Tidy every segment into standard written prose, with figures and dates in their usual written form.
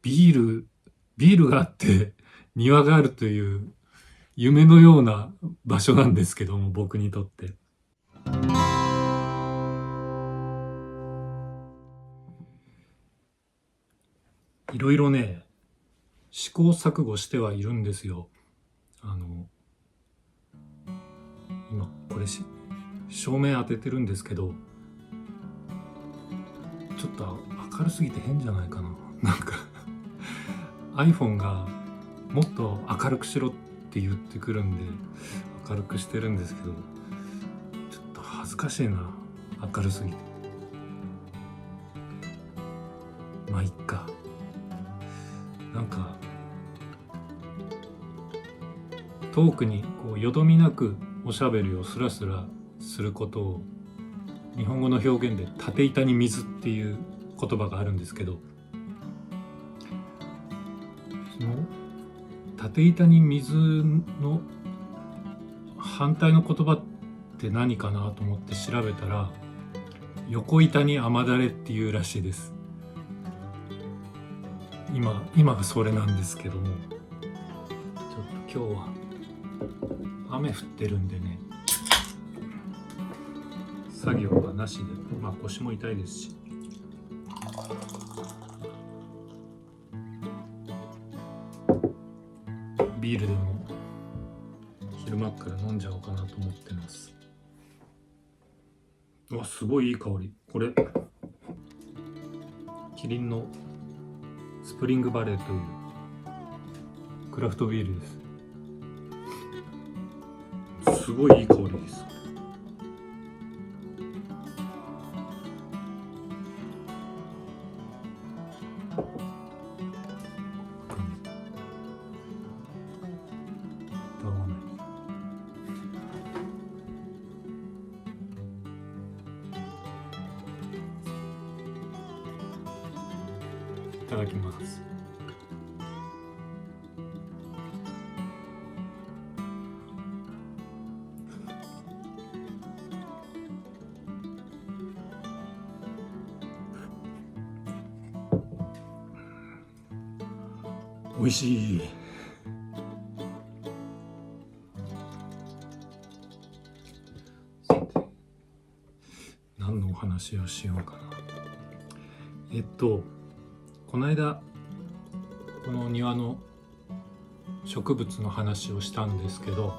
ビールがあって庭があるという夢のような場所なんですけども、僕にとって。いろいろね、試行錯誤してはいるんですよ。今これ照明当ててるんですけど、ちょっと明るすぎて変じゃないかな。なんかiPhone がもっと明るくしろって言ってくるんで明るくしてるんですけど、ちょっと恥ずかしいな、明るすぎて。まあいっか。なんか遠くにこうよどみなくおしゃべりをスラスラすることを日本語の表現で縦板に水っていう言葉があるんですけど、その縦板に水の反対の言葉って何かなと思って調べたら、横板に雨だれっていうらしいです。今がそれなんですけども、ちょっと今日は雨降ってるんでね、作業はなしで、まあ腰も痛いですし、ビールでも昼間から飲んじゃおうかなと思ってます。うわ、すごいいい香り。これキリンのスプリングバレーというクラフトビールです。すごいいい香りです。いただきます。美味しい。さて、何のお話をしようかな。この間この庭の植物の話をしたんですけど、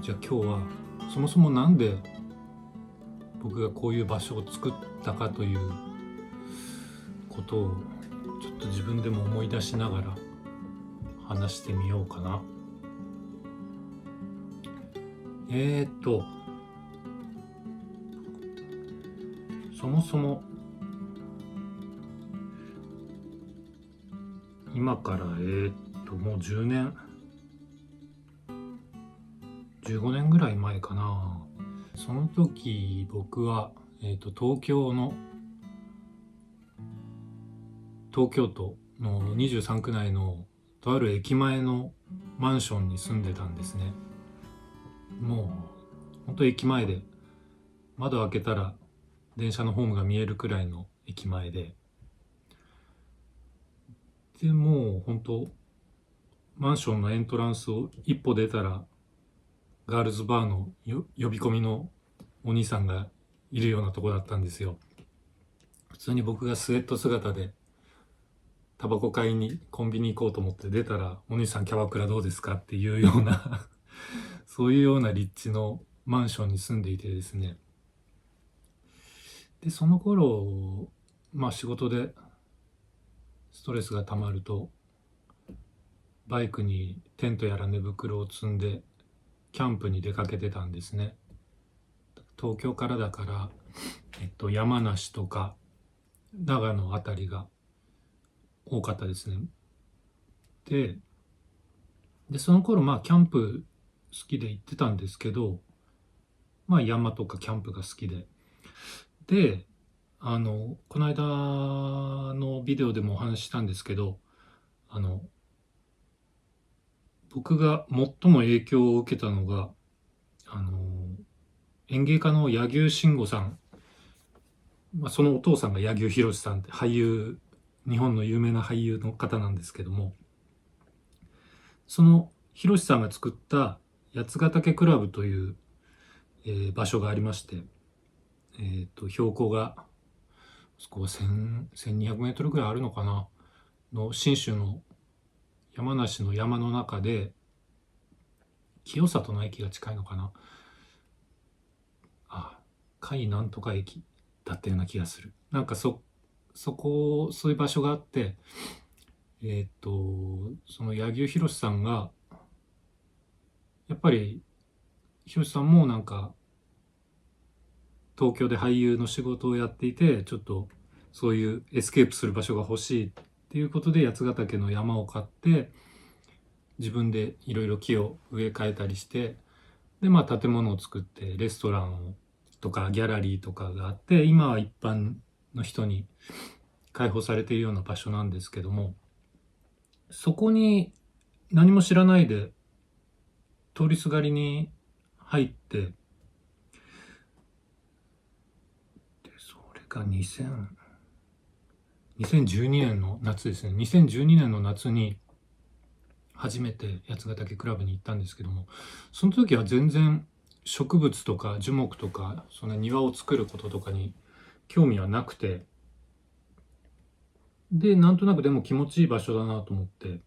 じゃあ今日はそもそもなんで僕がこういう場所を作ったかということをちょっと自分でも思い出しながら話してみようかな。そもそも今からもう10年15年ぐらい前かな。その時僕は、東京都の23区内のとある駅前のマンションに住んでたんですね。もう本当駅前で、窓開けたら電車のホームが見えるくらいの駅前で、もう本当マンションのエントランスを一歩出たらガールズバーの呼び込みのお兄さんがいるようなとこだったんですよ。普通に僕がスウェット姿でタバコ買いにコンビニ行こうと思って出たら、お兄さんキャバクラどうですかっていうようなそういうような立地のマンションに住んでいてですね。でその頃、仕事でストレスがたまるとバイクにテントやら寝袋を積んでキャンプに出かけてたんですね。東京からだから、山梨とか長野あたりが多かったですね。でその頃キャンプ好きで行ってたんですけど、山とかキャンプが好きで、この間のビデオでもお話ししたんですけど、僕が最も影響を受けたのが、演芸家の柳生慎吾さんそのお父さんが柳生博さんって俳優、日本の有名な俳優の方なんですけども、その博さんが作った八ヶ岳クラブという、場所がありまして、標高がそこは1200メートルぐらいあるのかな、の信州の山梨の山の中で、清里の駅が近いのかな、甲斐なんとか駅だったような気がする。なんかそういう場所があって、その柳生博さんが、やっぱり博さんもなんか東京で俳優の仕事をやっていて、ちょっとそういうエスケープする場所が欲しいっていうことで八ヶ岳の山を買って、自分でいろいろ木を植え替えたりして、で建物を作ってレストランとかギャラリーとかがあって、今は一般の人に開放されているような場所なんですけども、そこに何も知らないで通りすがりに入って、でそれが2012年の夏ですね。2012年の夏に初めて八ヶ岳クラブに行ったんですけども、その時は全然植物とか樹木とか、その庭を作ることとかに興味はなくて、でなんとなくでも気持ちいい場所だなと思って、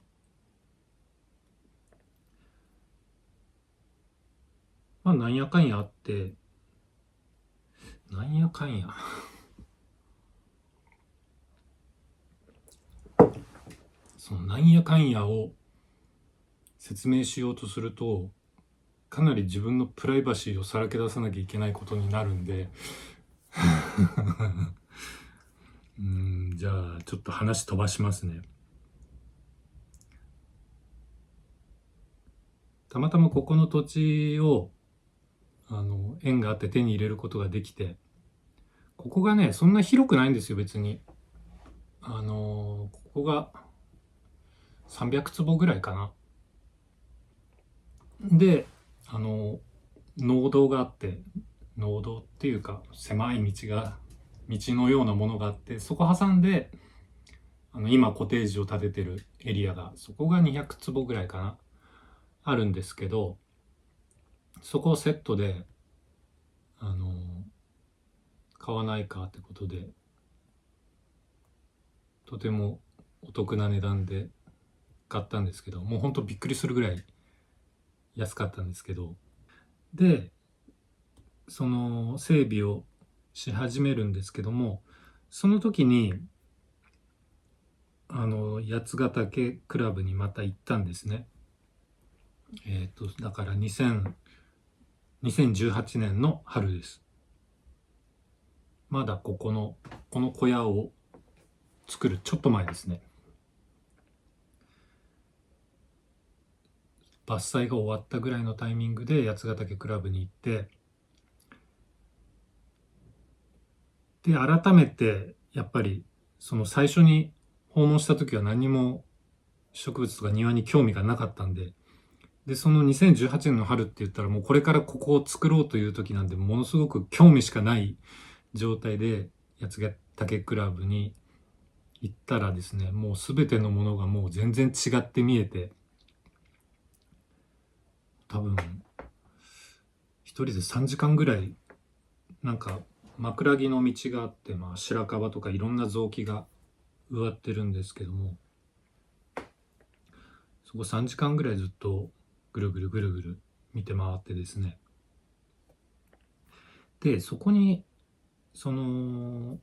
なんやかんやあって、なんやかんやそのなんやかんやを説明しようとすると、かなり自分のプライバシーをさらけ出さなきゃいけないことになるんでじゃあちょっと話飛ばしますね。たまたまここの土地を縁があって手に入れることができて、ここがねそんな広くないんですよ、別に。ここが300坪ぐらいかな。で農道があって、農道っていうか狭い道のようなものがあって、そこ挟んで今コテージを建ててるエリアが、そこが200坪ぐらいかな、あるんですけど、そこをセットで買わないかってことで、とてもお得な値段で買ったんですけど、もうほんとびっくりするぐらい安かったんですけど、でその整備をし始めるんですけども、その時に八ヶ岳クラブにまた行ったんですね。だから2018年の春です。まだこの小屋を作るちょっと前ですね。伐採が終わったぐらいのタイミングで八ヶ岳クラブに行って、で改めてやっぱりその最初に訪問した時は何も植物とか庭に興味がなかったんで、その2018年の春って言ったらもうこれからここを作ろうという時なんで、ものすごく興味しかない状態で八ヶ岳クラブに行ったらですね、もう全てのものがもう全然違って見えて、多分一人で3時間ぐらいなんか枕木の道があって、白樺とかいろんな雑木が植わってるんですけども、そこ3時間ぐらいずっとぐるぐるぐるぐる見て回ってですね、でそこにその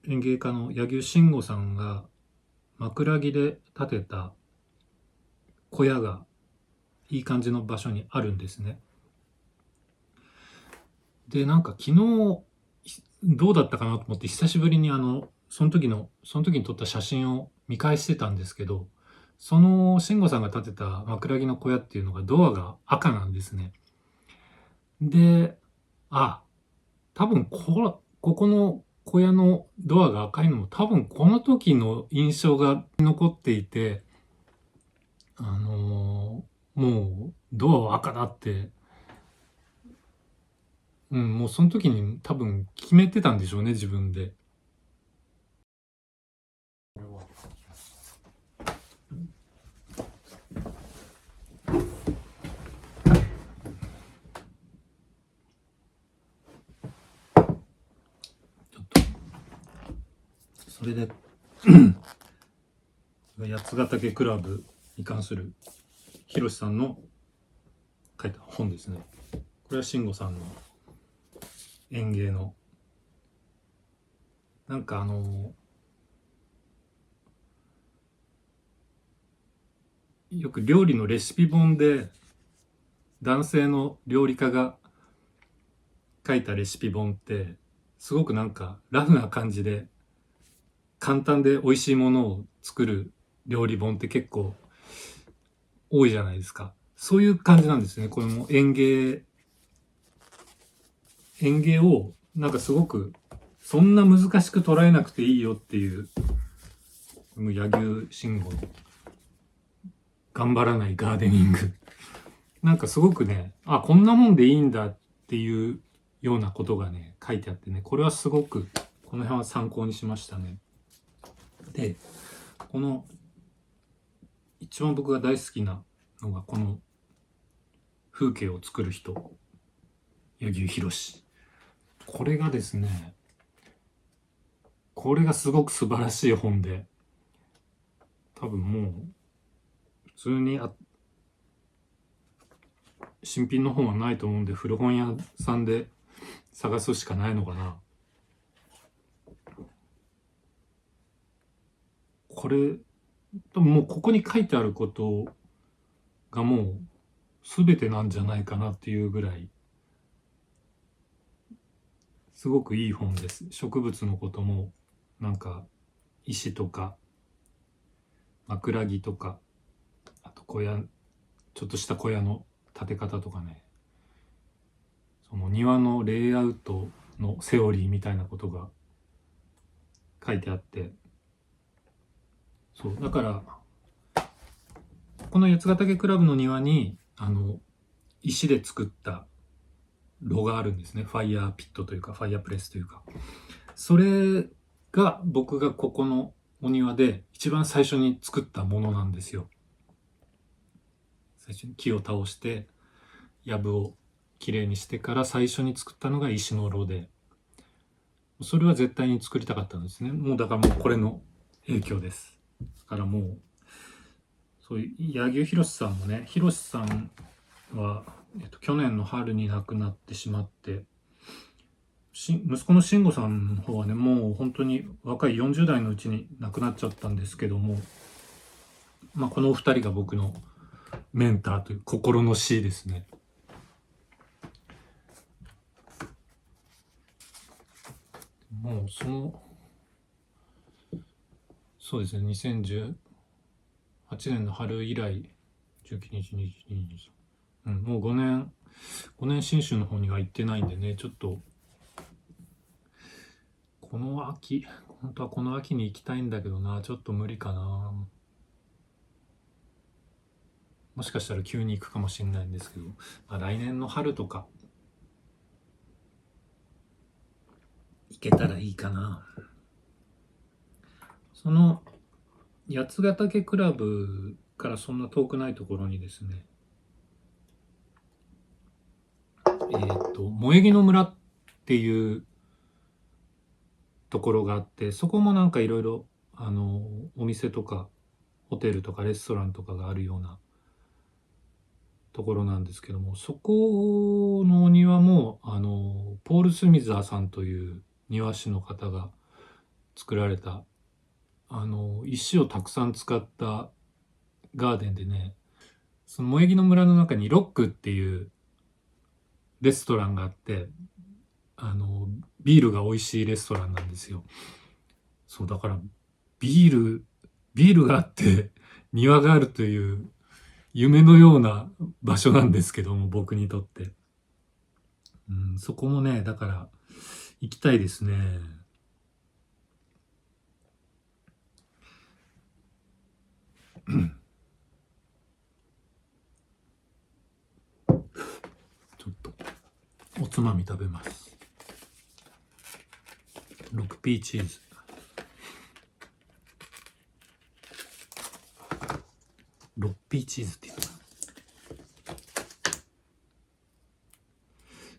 園芸家の柳生慎吾さんが枕木で建てた小屋がいい感じの場所にあるんですね。でなんか昨日どうだったかなと思って久しぶりにその時に撮った写真を見返してたんですけど、その慎吾さんが建てた枕木の小屋っていうのがドアが赤なんですね。で、多分ここの小屋のドアが赤いのも多分この時の印象が残っていて、もうドアは赤だってもうその時に多分決めてたんでしょうね、自分で。ちょっと、それで、八ヶ岳クラブに関するひろしさんの書いた本ですね。これは慎吾さんの園芸の、なんかよく料理のレシピ本で男性の料理家が書いたレシピ本ってすごくなんかラフな感じで簡単で美味しいものを作る料理本って結構多いじゃないですか。そういう感じなんですね。これも園芸をなんかすごくそんな難しく捉えなくていいよっていう、柳生慎吾の頑張らないガーデニング。なんかすごくね、あ、こんなもんでいいんだっていうようなことがね、書いてあってね、これはすごく、この辺は参考にしましたね。で、この、一番僕が大好きなのが、この風景を作る人、柳生博。これがですね、これがすごく素晴らしい本で、多分もう、普通に新品の本はないと思うんで、古本屋さんで探すしかないのかな。これ、もうここに書いてあることがもう全てなんじゃないかなっていうぐらい、すごくいい本です。植物のことも、なんか、石とか、枕木とか、あとちょっとした小屋の建て方とかね、その庭のレイアウトのセオリーみたいなことが書いてあって、そう、だから、この八ヶ岳クラブの庭に、石で作った炉があるんですね。ファイヤーピットというか、ファイヤープレスというか。それが僕がここのお庭で一番最初に作ったものなんですよ。最初に木を倒して、藪をきれいにしてから最初に作ったのが石の炉で、それは絶対に作りたかったんですね。もうだからもうこれの影響です。だからもう、そういう柳生博さんもね、博さんは、去年の春に亡くなってしまって、息子の慎吾さんの方はね、もう本当に若い40代のうちに亡くなっちゃったんですけども、まあ、このお二人が僕のメンターという心の師ですね。もうそうですね、2018年の春以来、19日、22日、もう5年新州の方には行ってないんでね、ちょっと、この秋、本当はこの秋に行きたいんだけどな、ちょっと無理かな。もしかしたら急に行くかもしれないんですけど、まあ、来年の春とか、行けたらいいかな。その、八ヶ岳クラブからそんな遠くないところにですね、萌木の村っていうところがあって、そこもなんかいろいろ、お店とか、ホテルとかレストランとかがあるようなところなんですけども、そこのお庭も、ポール・スミザーさんという庭師の方が作られた、石をたくさん使ったガーデンでね、その萌木の村の中にロックっていうレストランがあって、あの、ビールが美味しいレストランなんですよ。そう、だからビール、ビールがあって庭があるという夢のような場所なんですけども、僕にとって。そこもね、だから行きたいですね。ちょっと、おつまみ食べます。 6P チーズ。6P チーズっていうのかな。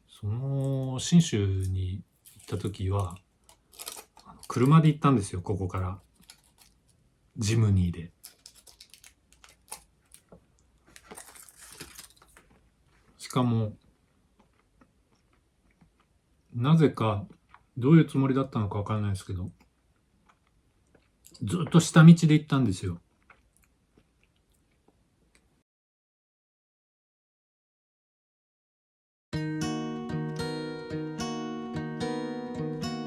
その信州に行った時は車で行ったんですよ。ここからジムニーで。しかもなぜかどういうつもりだったのかわからないですけど、ずっと下道で行ったんですよ。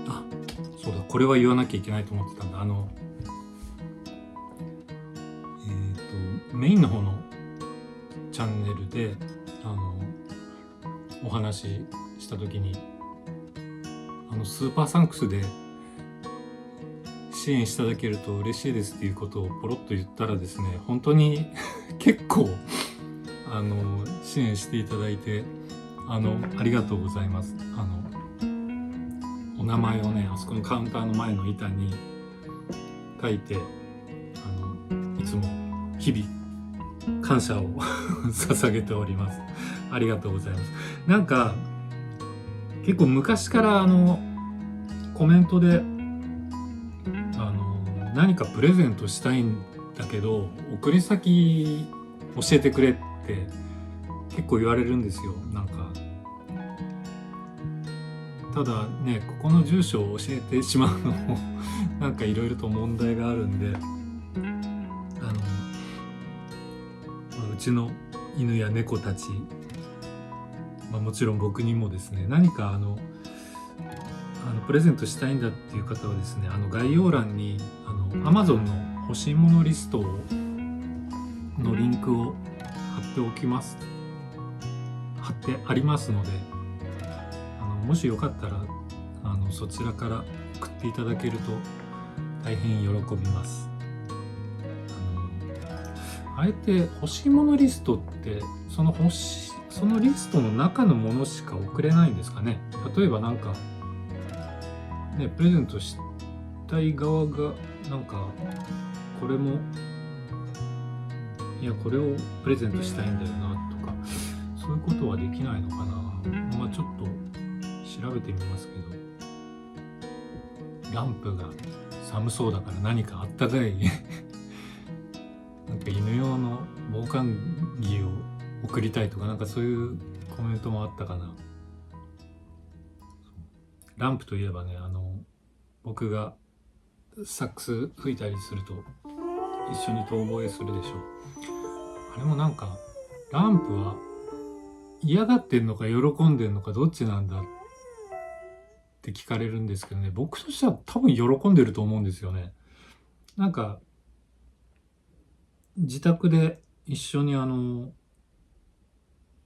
あ、そうだ、これは言わなきゃいけないと思ってたんだ。メインの方のチャンネルでお話しした時にスーパーサンクスで支援していただけると嬉しいですっていうことをポロッと言ったらですね、本当に結構支援していただいてありがとうございます。お名前をね、あそこのカウンターの前の板に書いていつも日々感謝を捧げております。ありがとうございます。なんか結構昔からコメントで何かプレゼントしたいんだけど送り先教えてくれって結構言われるんですよ。なんかただね、ここの住所を教えてしまうのもなんかいろいろと問題があるんで、うちの犬や猫たち、もちろん僕にもですね、何かプレゼントしたいんだっていう方はですね、概要欄にAmazon の欲しいものリストのリンクを貼っておきます。貼ってありますので、もしよかったらそちらから送っていただけると大変喜びます。あえて欲しいものリストってそのリストの中のものしか送れないんですかね。例えばなんかね、プレゼントしたい側がなんかこれもいやこれをプレゼントしたいんだよなとか、そういうことはできないのかな。ちょっと調べてみますけど、ランプが寒そうだから何かあったかいなんか犬用の防寒着を送りたいとか、なんかそういうコメントもあったかな。ランプといえばね、僕がサックス吹いたりすると一緒に遠吠えするでしょ。あれもなんかランプは嫌がってんのか喜んでんのかどっちなんだって聞かれるんですけどね、僕としては多分喜んでると思うんですよね。なんか自宅で一緒に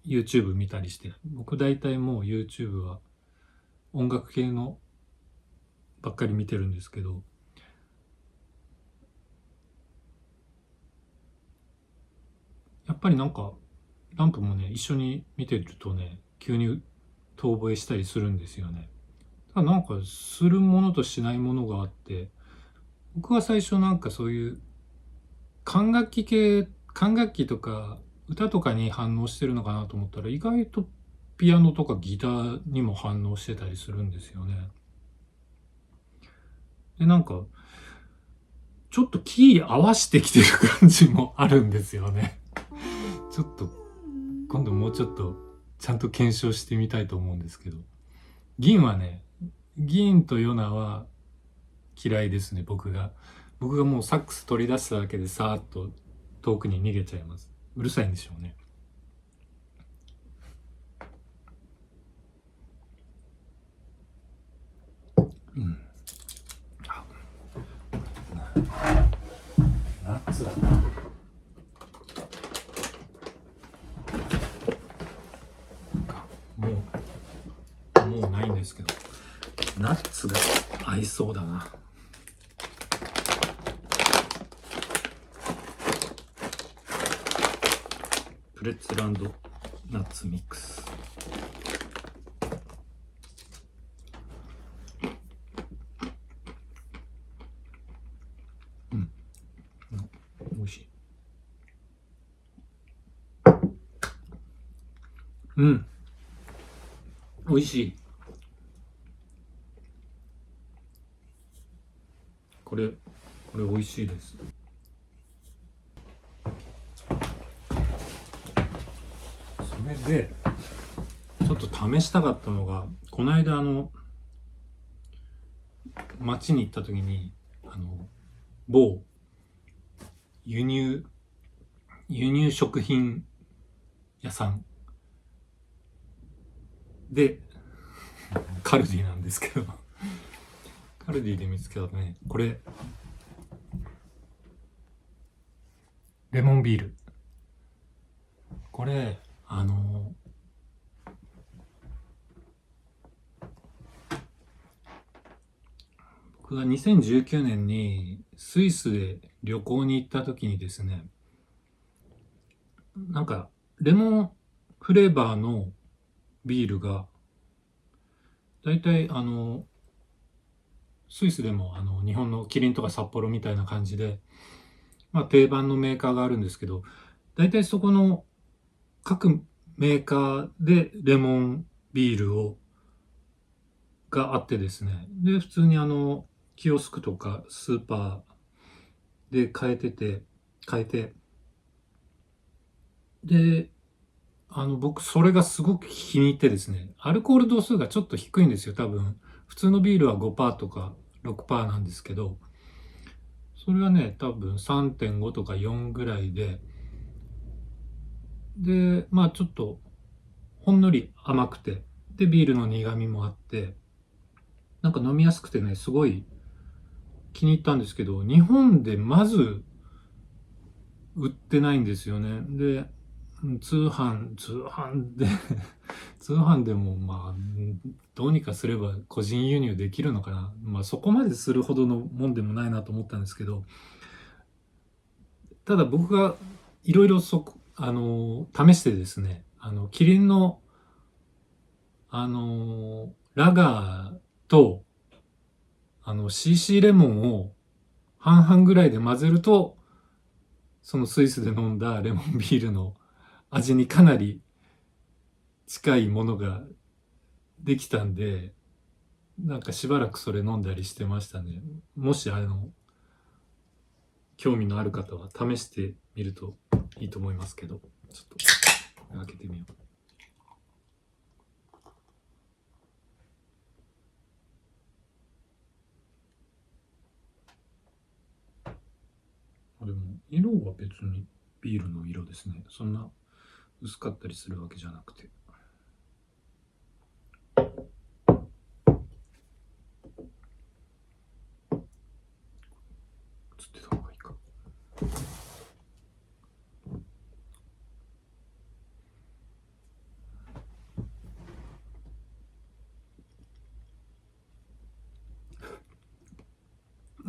YouTube 見たりして、僕大体もう YouTube は音楽系のばっかり見てるんですけど、やっぱりなんかランプもね一緒に見てるとね、急に遠吠えしたりするんですよね。ただなんかするものとしないものがあって、僕は最初なんかそういう管楽器とか歌とかに反応してるのかなと思ったら、意外とピアノとかギターにも反応してたりするんですよね。でなんかちょっとキー合わしてきてる感じもあるんですよね。ちょっと今度もうちょっとちゃんと検証してみたいと思うんですけど、銀とヨナは嫌いですね。僕がもうサックス取り出しただけでさーっと遠くに逃げちゃいます。うるさいんでしょうね。ナッツだな。もうないんですけど、ナッツが合いそうだな。プレッツェル&ナッツミックス。うん。美味しい。これ美味しいです。それで、ちょっと試したかったのが、この間街に行った時に、某輸入、輸入食品屋さんで、カルディなんですけど、カルディで見つけたね、これ、レモンビール。これ、僕が2019年にスイスで旅行に行った時にですね、なんか、レモンフレーバーのビールが、だいたいスイスでも日本のキリンとか札幌みたいな感じで、まあ定番のメーカーがあるんですけど、だいたいそこの各メーカーでレモンビールがあってですね。で、普通にキオスクとかスーパーで買えて、で、僕、それがすごく気に入ってですね、アルコール度数がちょっと低いんですよ、多分。普通のビールは5%とか6%なんですけど、それはね、多分3.5とか4ぐらいで、まあちょっと、ほんのり甘くて、で、ビールの苦味もあって、なんか飲みやすくてね、すごい気に入ったんですけど、日本でまず売ってないんですよね。で、通販で通販でもまあ、どうにかすれば個人輸入できるのかな。まあそこまでするほどのもんでもないなと思ったんですけど、ただ僕がいろいろ試してですね、キリンの、ラガーと、CC レモンを半々ぐらいで混ぜると、そのスイスで飲んだレモンビールの味にかなり近いものができたんで、なんかしばらくそれ飲んだりしてましたね。もし興味のある方は試してみるといいと思いますけど、ちょっと開けてみよう。でも色は別にビールの色ですね。そんな薄かったりするわけじゃなくて。映ってた方がいいか。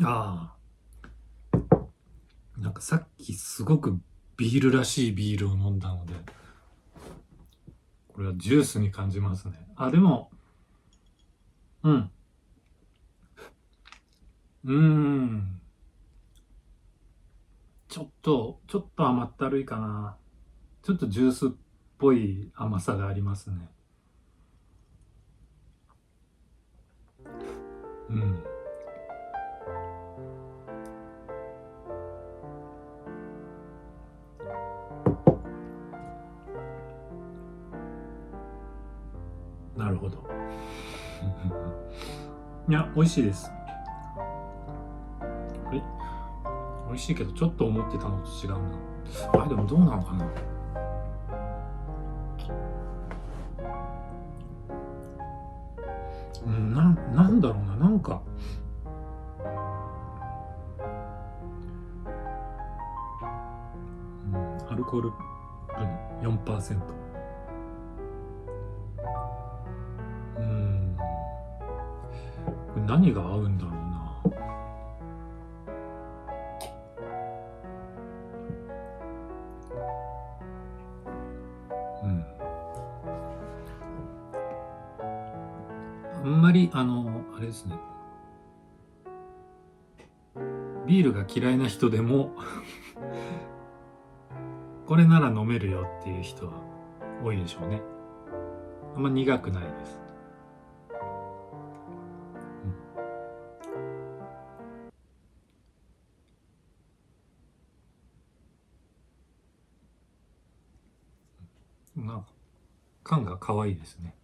ああ、なんかさっきすごくビールらしいビールを飲んだので、これはジュースに感じますね。あ、でも、うん。うーん。ちょっと甘ったるいかな。ちょっとジュースっぽい甘さがありますね。うん。なるほど。いや、美味しいです。あれ美味しいけど、ちょっと思ってたのと違うな。あ、でもどうなのかな。うん、なんだろうな。なんか、うん、アルコール分4%。うん。これ何が合うんだろうな。うん。あんまり、あれですね。ビールが嫌いな人でもこれなら飲めるよっていう人は多いでしょうね。あんま苦くないです。なんか缶が可愛いですね。